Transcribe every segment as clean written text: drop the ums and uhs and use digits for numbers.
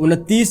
29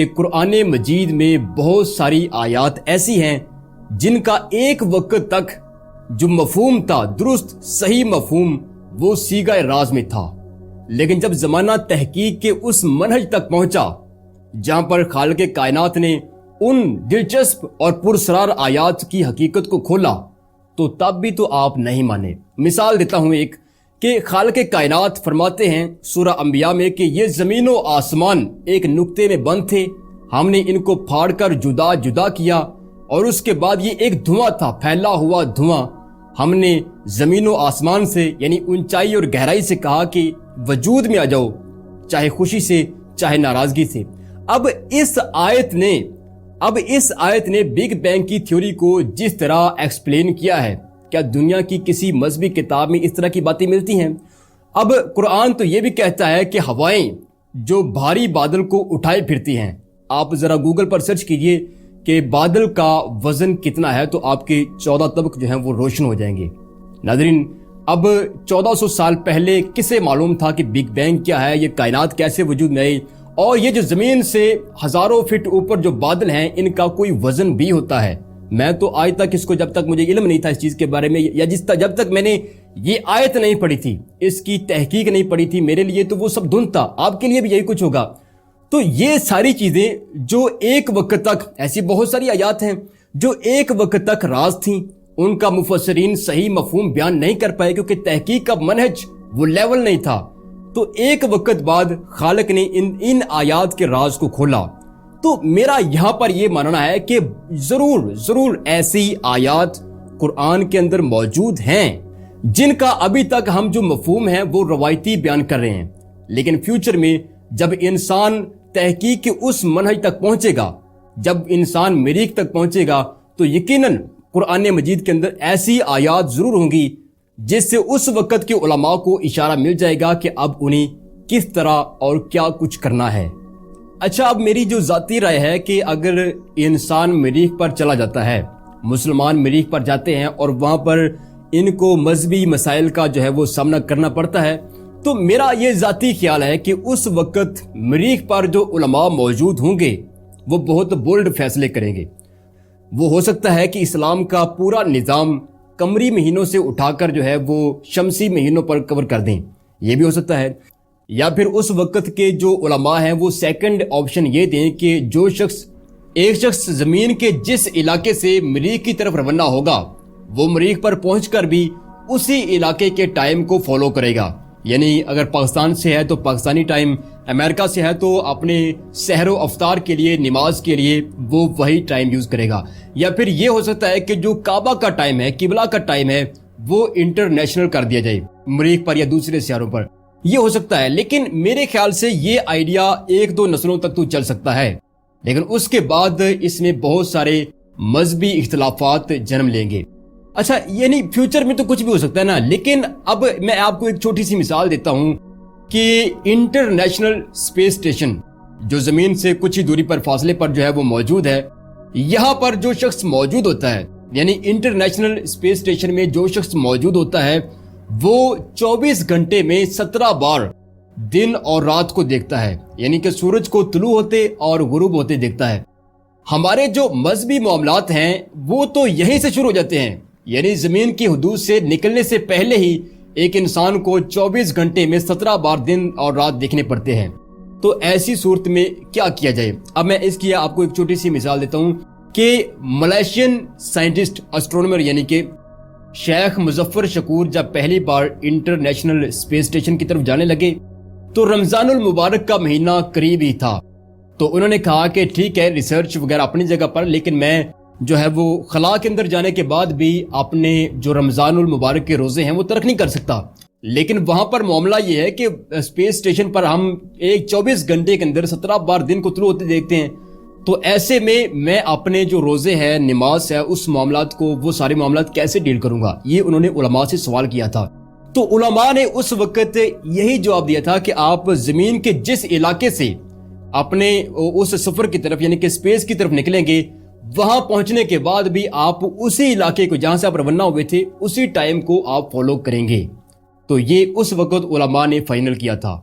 کہ قرآن مجید میں بہت ساری آیات ایسی ہیں جن کا ایک وقت تک جو مفہوم تھا، درست صحیح مفہوم، وہ صیغہ راز میں تھا، لیکن جب زمانہ تحقیق کے اس منہج تک پہنچا جہاں پر خالق کائنات نے ان دلچسپ اور پرسرار آیات کی حقیقت کو کھولا، تو تب بھی تو آپ نہیں مانے۔ مثال دیتا ہوں ایک، کہ خالق کائنات فرماتے ہیں سورہ انبیاء میں کہ یہ زمین و آسمان ایک نقطے میں بند تھے، ہم نے ان کو پھاڑ کر جدا جدا کیا، اور اس کے بعد یہ ایک دھواں تھا، پھیلا ہوا دھواں، ہم نے زمین و آسمان سے یعنی اونچائی اور گہرائی سے کہا کہ وجود میں آ جاؤ، چاہے خوشی سے چاہے ناراضگی سے۔ اب اس آیت نے بگ بینگ کی تھیوری کو جس طرح ایکسپلین کیا ہے، کیا دنیا کی کسی مذہبی کتاب میں اس طرح کی باتیں ملتی ہیں؟ اب قرآن تو یہ بھی کہتا ہے کہ ہوائیں جو بھاری بادل کو اٹھائے پھرتی ہیں، آپ ذرا گوگل پر سرچ کیجئے کہ بادل کا وزن کتنا ہے تو آپ کے 14 طبق جو ہیں وہ روشن ہو جائیں گے۔ ناظرین، اب 1400 سال پہلے کسے معلوم تھا کہ بگ بینگ کیا ہے، یہ کائنات کیسے وجود میں آئی، اور یہ جو زمین سے ہزاروں فٹ اوپر جو بادل ہیں ان کا کوئی وزن بھی ہوتا ہے؟ میں تو آج تک اس کو، جب تک مجھے علم نہیں تھا اس چیز کے بارے میں، یا جب تک میں نے یہ آیت نہیں پڑھی تھی، اس کی تحقیق نہیں پڑھی تھی، میرے لیے تو وہ سب دھند تھا، آپ کے لیے بھی یہی کچھ ہوگا۔ تو یہ ساری چیزیں جو ایک وقت تک، ایسی بہت ساری آیات ہیں جو ایک وقت تک راز تھیں، ان کا مفسرین صحیح مفہوم بیان نہیں کر پائے کیونکہ تحقیق کا منہج وہ لیول نہیں تھا، تو ایک وقت بعد خالق نے ان آیات کے راز کو کھولا۔ تو میرا یہاں پر یہ ماننا ہے کہ ضرور ایسی آیات قرآن کے اندر موجود ہیں جن کا ابھی تک ہم جو مفہوم ہے وہ روایتی بیان کر رہے ہیں، لیکن فیوچر میں جب انسان تحقیق کے اس منہج تک پہنچے گا، جب انسان مریخ تک پہنچے گا، تو یقیناً قرآن مجید کے اندر ایسی آیات ضرور ہوں گی جس سے اس وقت کے علماء کو اشارہ مل جائے گا کہ اب انہیں کس طرح اور کیا کچھ کرنا ہے۔ اچھا، اب میری جو ذاتی رائے ہے کہ اگر انسان مریخ پر چلا جاتا ہے، مسلمان مریخ پر جاتے ہیں اور وہاں پر ان کو مذہبی مسائل کا جو ہے وہ سامنا کرنا پڑتا ہے، تو میرا یہ ذاتی خیال ہے کہ اس وقت مریخ پر جو علماء موجود ہوں گے وہ بہت بولڈ فیصلے کریں گے۔ وہ ہو سکتا ہے کہ اسلام کا پورا نظام قمری مہینوں سے اٹھا کر جو ہے وہ شمسی مہینوں پر کور کر دیں، یہ بھی ہو سکتا ہے، یا پھر اس وقت کے جو علماء ہیں وہ سیکنڈ آپشن یہ دیں کہ ایک شخص زمین کے جس علاقے سے مریخ کی طرف روانہ ہوگا وہ مریخ پر پہنچ کر بھی اسی علاقے کے ٹائم کو فالو کرے گا، یعنی اگر پاکستان سے ہے تو پاکستانی ٹائم، امریکہ سے ہے تو اپنے سحر و افطار کے لیے، نماز کے لیے وہ وہی ٹائم یوز کرے گا، یا پھر یہ ہو سکتا ہے کہ جو کعبہ کا ٹائم ہے، قبلہ کا ٹائم ہے، وہ انٹرنیشنل کر دیا جائے مریخ پر یا دوسرے سیاروں پر، یہ ہو سکتا ہے۔ لیکن میرے خیال سے یہ آئیڈیا 1-2 نسلوں تک تو چل سکتا ہے، لیکن اس کے بعد اس میں بہت سارے مذہبی اختلافات جنم لیں گے۔ اچھا، یعنی فیوچر میں تو کچھ بھی ہو سکتا ہے نا، لیکن اب میں آپ کو ایک چھوٹی سی مثال دیتا ہوں کہ انٹرنیشنل اسپیس اسٹیشن جو زمین سے کچھ ہی دوری پر فاصلے پر جو ہے وہ موجود ہے، یہاں پر جو شخص موجود ہوتا ہے، یعنی انٹرنیشنل اسپیس اسٹیشن میں جو شخص موجود ہوتا ہے وہ 24 گھنٹے میں 17 بار دن اور رات کو دیکھتا ہے، یعنی کہ سورج کو طلوع ہوتے اور غروب ہوتے دیکھتا ہے۔ ہمارے جو مذہبی معاملات ہیں وہ تو یہیں سے شروع ہو جاتے ہیں، یعنی زمین کی حدود سے نکلنے سے پہلے ہی ایک انسان کو 24 گھنٹے میں 17 بار دن اور رات دیکھنے پڑتے ہیں۔ تو ایسی صورت میں کیا کیا جائے؟ اب میں اس کی آپ کو ایک چھوٹی سی مثال دیتا ہوں کہ ملیشین سائنٹسٹ اسٹرونومر یعنی کہ شیخ مظفر شکور جب پہلی بار انٹرنیشنل اسپیس اسٹیشن کی طرف جانے لگے تو رمضان المبارک کا مہینہ قریب ہی تھا، تو انہوں نے کہا کہ ٹھیک ہے ریسرچ وغیرہ اپنی جگہ پر، لیکن میں جو ہے وہ خلا کے اندر جانے کے بعد بھی اپنے جو رمضان المبارک کے روزے ہیں وہ ترک نہیں کر سکتا۔ لیکن وہاں پر معاملہ یہ ہے کہ اسپیس اسٹیشن پر ہم ایک 24 گھنٹے کے اندر 17 بار دن کو طلوع ہوتے دیکھتے ہیں، تو ایسے میں اپنے جو روزے ہیں، نماز ہے، اس معاملات کو، وہ سارے معاملات کیسے ڈیل کروں گا؟ یہ انہوں نے علماء سے سوال کیا تھا، تو علماء نے اس وقت یہی جواب دیا تھا کہ آپ زمین کے جس علاقے سے اپنے اس سفر کی طرف یعنی کہ اسپیس کی طرف نکلیں گے، وہاں پہنچنے کے بعد بھی آپ اسی علاقے کو جہاں سے آپ روانہ ہوئے تھے اسی ٹائم کو آپ فالو کریں گے۔ تو یہ اس وقت علماء نے فائنل کیا تھا۔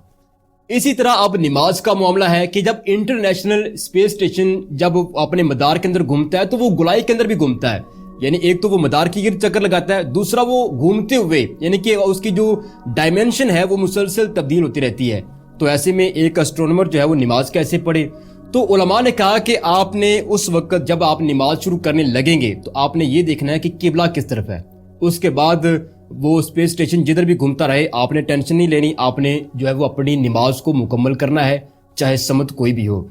اسی طرح اب نماز کا معاملہ ہے کہ جب انٹرنیشنل اسپیس اسٹیشن جب اپنے مدار کے اندر گھومتا ہے تو وہ گولائی کے اندر بھی گھومتا ہے، یعنی ایک تو وہ مدار کی گرد چکر لگاتا ہے، دوسرا وہ گھومتے ہوئے یعنی کہ اس کی جو ڈائمینشن ہے وہ مسلسل تبدیل ہوتی رہتی ہے۔ تو ایسے میں ایک اسٹرونومر جو ہے وہ نماز کیسے پڑھے؟ تو علماء نے کہا کہ آپ نے اس وقت جب آپ نماز شروع کرنے لگیں گے تو آپ نے یہ دیکھنا ہے کہ قبلہ کس طرف ہے، اس کے بعد وہ اسپیس اسٹیشن جدھر بھی گھومتا رہے آپ نے ٹینشن نہیں لینی، آپ نے جو ہے وہ اپنی نماز کو مکمل کرنا ہے چاہے سمت کوئی بھی ہو۔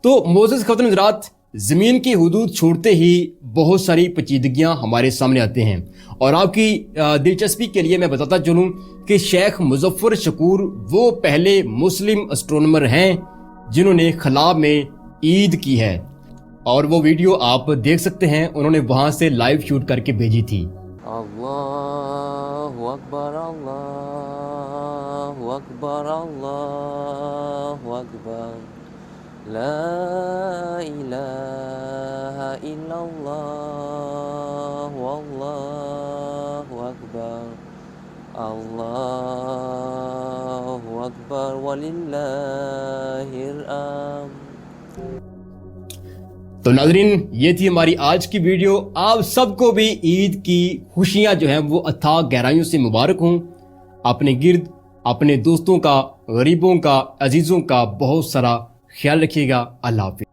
تو معزز خواتین حضرات، زمین کی حدود چھوڑتے ہی بہت ساری پیچیدگیاں ہمارے سامنے آتے ہیں، اور آپ کی دلچسپی کے لیے میں بتاتا چلوں کہ شیخ مظفر شکور وہ پہلے مسلم اسٹرونومر ہیں جنہوں نے خلا میں عید کی ہے، اور وہ ویڈیو آپ دیکھ سکتے ہیں، انہوں نے وہاں سے لائیو شوٹ کر کے بھیجی تھی۔ اللہ اکبر اللہ اکبر اللہ اکبر لا الہ الا اللہ واللہ اکبر اللہ اکبر وللہ الحمد۔ تو ناظرین، یہ تھی ہماری آج کی ویڈیو۔ آپ سب کو بھی عید کی خوشیاں جو ہیں وہ اتھاہ گہرائیوں سے مبارک ہوں۔ اپنے گرد اپنے دوستوں کا، غریبوں کا، عزیزوں کا بہت سارا خیال رکھیے گا۔ اللہ حافظ۔